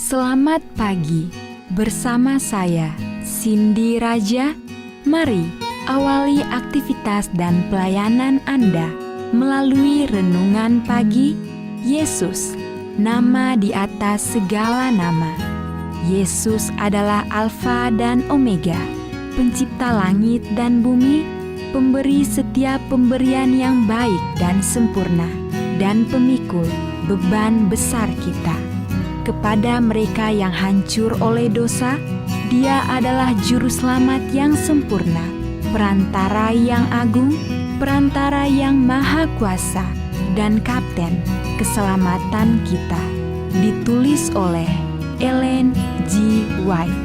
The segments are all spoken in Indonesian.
Selamat pagi, bersama saya Cindy Raja. Mari awali aktivitas dan pelayanan Anda melalui renungan pagi. Yesus, nama di atas segala nama. Yesus adalah Alfa dan Omega, pencipta langit dan bumi, pemberi setiap pemberian yang baik dan sempurna, dan pemikul beban besar kita. Kepada mereka yang hancur oleh dosa, Dia adalah juru selamat yang sempurna, perantara yang agung, perantara yang maha kuasa, dan kapten keselamatan kita. Ditulis oleh Ellen G. White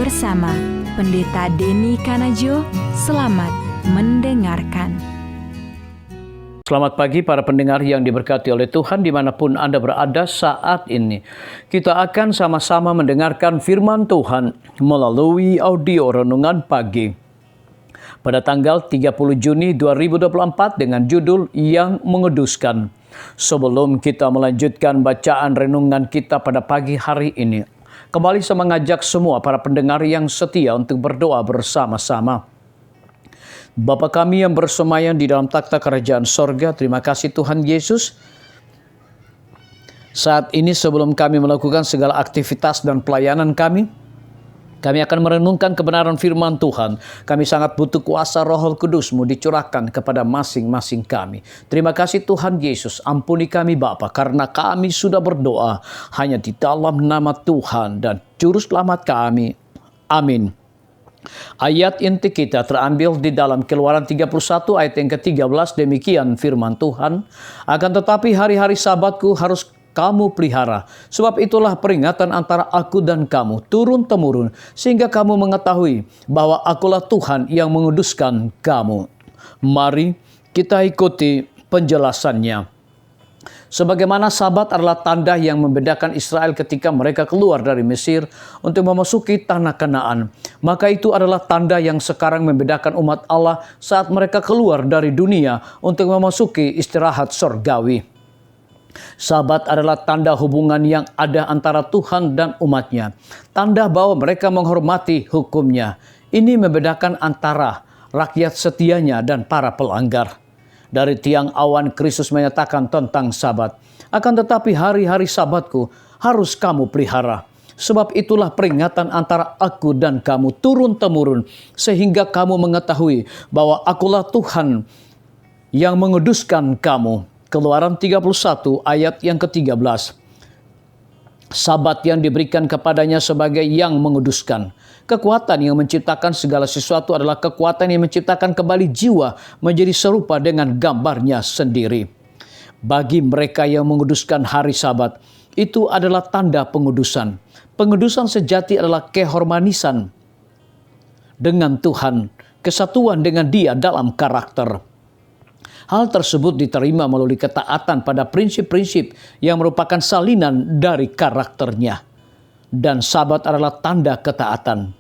bersama Pendeta Denny Kanajo. Selamat mendengarkan. Selamat pagi para pendengar yang diberkati oleh Tuhan dimanapun Anda berada saat ini. Kita akan sama-sama mendengarkan firman Tuhan melalui audio renungan pagi. Pada tanggal 30 Juni 2024 dengan judul Yang Menguduskan. Sebelum kita melanjutkan bacaan renungan kita pada pagi hari ini, kembali saya mengajak semua para pendengar yang setia untuk berdoa bersama-sama. Bapa kami yang bersemayam di dalam takhta kerajaan sorga, terima kasih Tuhan Yesus. Saat ini sebelum kami melakukan segala aktivitas dan pelayanan kami akan merenungkan kebenaran firman Tuhan. Kami sangat butuh kuasa Roh Kudus-Mu dicurahkan kepada masing-masing kami. Terima kasih Tuhan Yesus, ampuni kami Bapa, karena kami sudah berdoa hanya di dalam nama Tuhan dan Juru Selamat kami. Amin. Ayat inti kita terambil di dalam Keluaran 31 ayat yang ke-13, demikian firman Tuhan. Akan tetapi hari-hari Sabatku harus kamu pelihara, sebab itulah peringatan antara aku dan kamu turun-temurun, sehingga kamu mengetahui bahwa akulah Tuhan yang menguduskan kamu. Mari kita ikuti penjelasannya. Sebagaimana Sabat adalah tanda yang membedakan Israel ketika mereka keluar dari Mesir untuk memasuki tanah Kanaan, maka itu adalah tanda yang sekarang membedakan umat Allah saat mereka keluar dari dunia untuk memasuki istirahat sorgawi. Sabat adalah tanda hubungan yang ada antara Tuhan dan umatnya, tanda bahwa mereka menghormati hukumnya. Ini membedakan antara rakyat setianya dan para pelanggar. Dari tiang awan Kristus menyatakan tentang Sabat. Akan tetapi hari-hari Sabatku harus kamu pelihara. Sebab itulah peringatan antara aku dan kamu turun-temurun, sehingga kamu mengetahui bahwa akulah Tuhan yang menguduskan kamu. Keluaran 31 ayat yang ke-13. Sabat yang diberikan kepadanya sebagai yang menguduskan. Kekuatan yang menciptakan segala sesuatu adalah kekuatan yang menciptakan kembali jiwa menjadi serupa dengan gambarnya sendiri. Bagi mereka yang menguduskan hari Sabat, itu adalah tanda pengudusan. Pengudusan sejati adalah keharmonisan dengan Tuhan, kesatuan dengan Dia dalam karakter. Hal tersebut diterima melalui ketaatan pada prinsip-prinsip yang merupakan salinan dari karakternya. Dan Sabat adalah tanda ketaatan.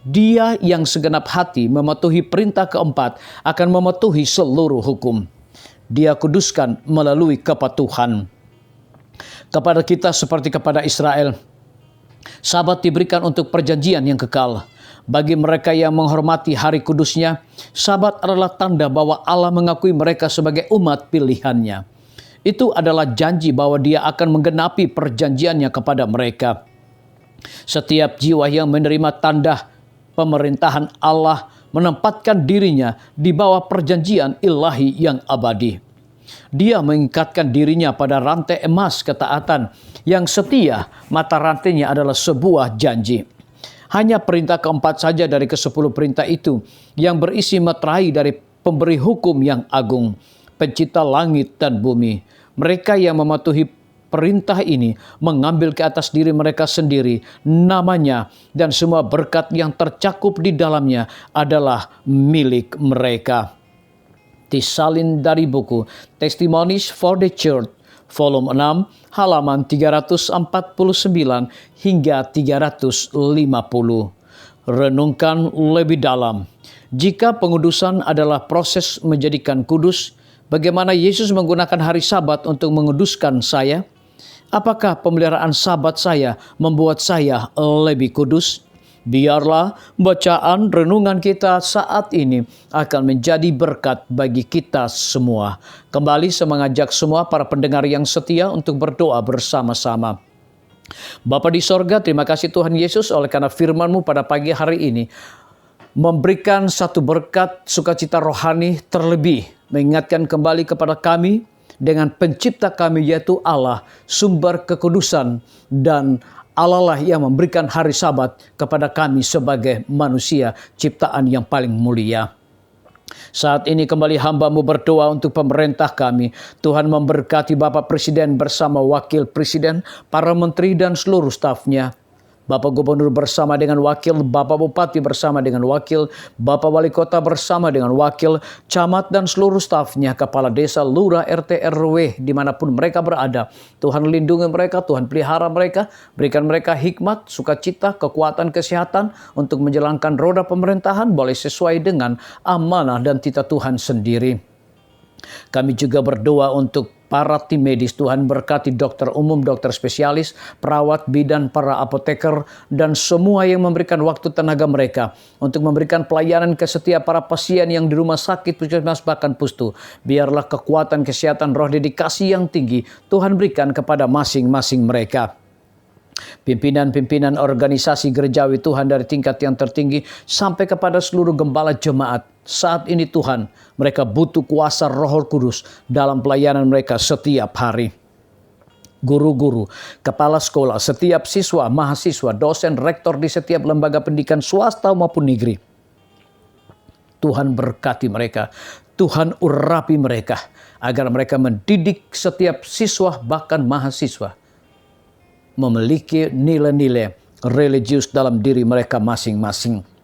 Dia yang segenap hati mematuhi perintah keempat akan mematuhi seluruh hukum. Dia kuduskan melalui kepatuhan. Kepada kita seperti kepada Israel, Sabat diberikan untuk perjanjian yang kekal. Bagi mereka yang menghormati hari kudusnya, Sabat adalah tanda bahwa Allah mengakui mereka sebagai umat pilihannya. Itu adalah janji bahwa Dia akan menggenapi perjanjiannya kepada mereka. Setiap jiwa yang menerima tanda pemerintahan Allah menempatkan dirinya di bawah perjanjian ilahi yang abadi. Dia mengikatkan dirinya pada rantai emas ketaatan yang setia. Mata rantainya adalah sebuah janji. Hanya perintah keempat saja dari ke-10 perintah itu yang berisi meterai dari pemberi hukum yang agung, pencipta langit dan bumi. Mereka yang mematuhi perintah ini mengambil ke atas diri mereka sendiri namanya, dan semua berkat yang tercakup di dalamnya adalah milik mereka. Disalin dari buku Testimonies for the Church, volume 6, halaman 349 hingga 350. Renungkan lebih dalam. Jika pengudusan adalah proses menjadikan kudus, bagaimana Yesus menggunakan hari Sabat untuk menguduskan saya? Apakah pemeliharaan Sabat saya membuat saya lebih kudus? Biarlah bacaan renungan kita saat ini akan menjadi berkat bagi kita semua. Kembali saya mengajak semua para pendengar yang setia untuk berdoa bersama-sama. Bapa di sorga, terima kasih Tuhan Yesus oleh karena firman-Mu pada pagi hari ini memberikan satu berkat sukacita rohani terlebih, mengingatkan kembali kepada kami dengan pencipta kami yaitu Allah, sumber kekudusan, dan Allah lah yang memberikan hari Sabat kepada kami sebagai manusia ciptaan yang paling mulia. Saat ini kembali hamba-Mu berdoa untuk pemerintah kami. Tuhan memberkati Bapak Presiden bersama Wakil Presiden, para menteri dan seluruh stafnya. Bapak Gubernur bersama dengan wakil, Bapak Bupati bersama dengan wakil, Bapak Wali Kota bersama dengan wakil, camat dan seluruh stafnya, kepala desa, lurah, RT, RW, dimanapun mereka berada. Tuhan lindungi mereka, Tuhan pelihara mereka, berikan mereka hikmat, sukacita, kekuatan, kesehatan untuk menjalankan roda pemerintahan boleh sesuai dengan amanah dan titah Tuhan sendiri. Kami juga berdoa untuk para tim medis. Tuhan berkati dokter umum, dokter spesialis, perawat, bidan, para apoteker, dan semua yang memberikan waktu tenaga mereka untuk memberikan pelayanan ke setiap para pasien yang di rumah sakit, puskesmas, bahkan pustu. Biarlah kekuatan, kesehatan, roh, dedikasi yang tinggi Tuhan berikan kepada masing-masing mereka. Pimpinan-pimpinan organisasi gerejawi Tuhan dari tingkat yang tertinggi sampai kepada seluruh gembala jemaat. Saat ini Tuhan, mereka butuh kuasa Roh Kudus dalam pelayanan mereka setiap hari. Guru-guru, kepala sekolah, setiap siswa, mahasiswa, dosen, rektor di setiap lembaga pendidikan swasta maupun negeri. Tuhan berkati mereka, Tuhan urapi mereka, agar mereka mendidik setiap siswa bahkan mahasiswa memiliki nilai-nilai religius dalam diri mereka masing-masing.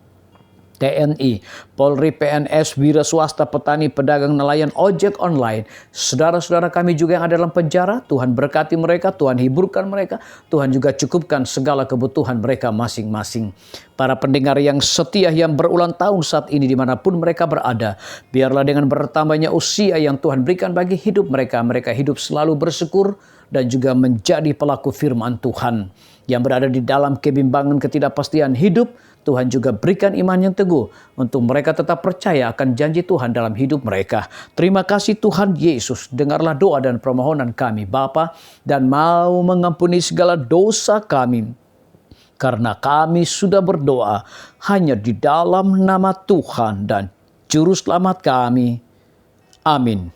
TNI, Polri, PNS, wira swasta, petani, pedagang, nelayan, ojek online, saudara-saudara kami juga yang ada dalam penjara, Tuhan berkati mereka, Tuhan hiburkan mereka, Tuhan juga cukupkan segala kebutuhan mereka masing-masing. Para pendengar yang setia yang berulang tahun saat ini dimanapun mereka berada, biarlah dengan bertambahnya usia yang Tuhan berikan bagi hidup mereka, mereka hidup selalu bersyukur dan juga menjadi pelaku firman Tuhan. Yang berada di dalam kebimbangan ketidakpastian hidup, Tuhan juga berikan iman yang teguh untuk mereka tetap percaya akan janji Tuhan dalam hidup mereka. Terima kasih Tuhan Yesus, dengarlah doa dan permohonan kami Bapa, dan mau mengampuni segala dosa kami. Karena kami sudah berdoa hanya di dalam nama Tuhan dan Juru Selamat kami. Amin.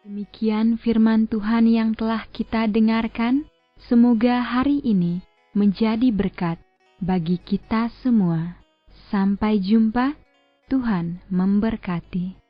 Demikian firman Tuhan yang telah kita dengarkan. Semoga hari ini menjadi berkat bagi kita semua. Sampai jumpa, Tuhan memberkati.